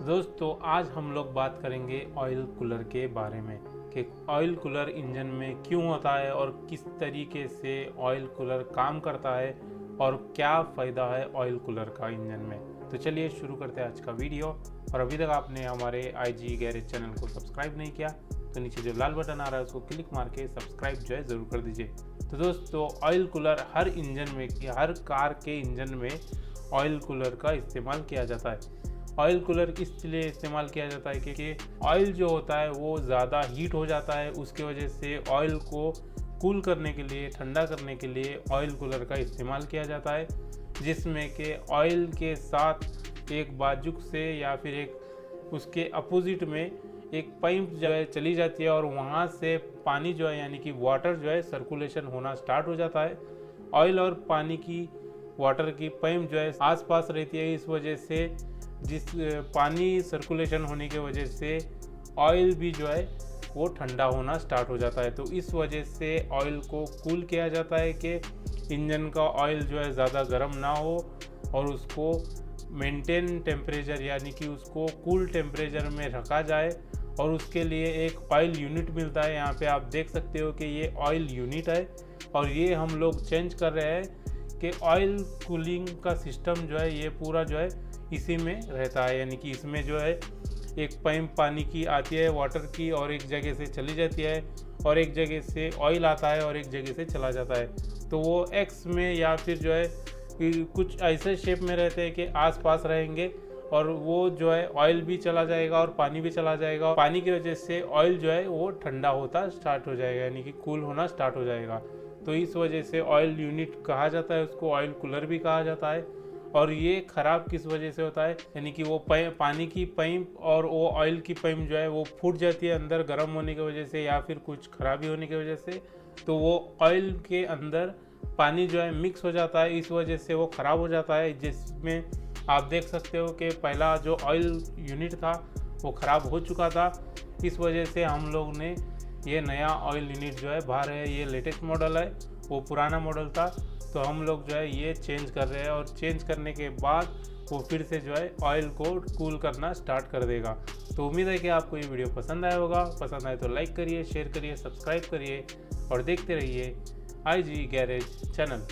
दोस्तों आज हम लोग बात करेंगे ऑयल कूलर के बारे में कि ऑयल कूलर इंजन में क्यों होता है और किस तरीके से ऑयल कूलर काम करता है और क्या फ़ायदा है ऑयल कूलर का इंजन में। तो चलिए शुरू करते हैं आज का वीडियो। और अभी तक आपने हमारे IG गैरेज चैनल को सब्सक्राइब नहीं किया तो नीचे जो लाल बटन आ रहा है उसको क्लिक मार के सब्सक्राइब जो है ज़रूर कर दीजिए। तो दोस्तों ऑयल कूलर हर इंजन में, हर कार के इंजन में ऑयल कूलर का इस्तेमाल किया जाता है। ऑयल कूलर इसलिए इस्तेमाल किया जाता है क्योंकि ऑयल जो होता है वो ज़्यादा हीट हो जाता है, उसके वजह से ऑयल को कूल करने के लिए, ठंडा करने के लिए ऑयल कूलर का इस्तेमाल किया जाता है, जिसमें कि ऑयल के साथ एक बाजू से या फिर एक उसके अपोजिट में एक पाइप जो है चली जाती है और वहाँ से पानी जो है यानी कि वाटर जो है सर्कुलेशन होना स्टार्ट हो जाता है। ऑयल और पानी की, वाटर की पाइप जो है आसपास रहती है, इस वजह से जिस पानी सर्कुलेशन होने की वजह से ऑयल भी जो है वो ठंडा होना स्टार्ट हो जाता है। तो इस वजह से ऑयल को कूल किया जाता है कि इंजन का ऑयल जो है ज़्यादा गर्म ना हो और उसको मेंटेन टेम्परेचर यानी कि उसको कूल टेम्परेचर में रखा जाए। और उसके लिए एक ऑयल यूनिट मिलता है, यहाँ पे आप देख सकते हो कि ये ऑयल यूनिट है और ये हम लोग चेंज कर रहे हैं कि ऑयल कूलिंग का सिस्टम जो है ये पूरा जो है इसी में रहता है। यानी कि इसमें जो है एक पाइप पानी की आती है, वाटर की, और एक जगह से चली जाती है और एक जगह से ऑयल आता है और एक जगह से चला जाता है। तो वो एक्स में या फिर जो है कुछ ऐसे शेप में रहते हैं कि आसपास रहेंगे और वो जो है ऑयल भी चला जाएगा और पानी भी चला जाएगा। पानी की वजह से ऑयल जो है वो ठंडा होता स्टार्ट हो जाएगा यानी कि कूल होना स्टार्ट हो जाएगा। तो इस वजह से ऑयल यूनिट कहा जाता है, उसको ऑयल कूलर भी कहा जाता है। और ये ख़राब किस वजह से होता है, यानी कि वो पानी की पाइप और वो ऑयल की पाइप जो है वो फूट जाती है अंदर गर्म होने की वजह से या फिर कुछ खराबी होने की वजह से। तो वो ऑयल के अंदर पानी जो है मिक्स हो जाता है, इस वजह से वो ख़राब हो जाता है। जिसमें आप देख सकते हो कि पहला जो ऑयल यूनिट था वो ख़राब हो चुका था। इस वजह से हम लोग ने ये नया ऑयल यूनिट जो है बाहर है, ये लेटेस्ट मॉडल है, वो पुराना मॉडल था। तो हम लोग जो है ये चेंज कर रहे हैं और चेंज करने के बाद वो फिर से जो है ऑयल को कूल करना स्टार्ट कर देगा। तो उम्मीद है कि आपको ये वीडियो पसंद आया होगा। पसंद आए तो लाइक करिए, शेयर करिए, सब्सक्राइब करिए और देखते रहिए IG गैरेज चैनल।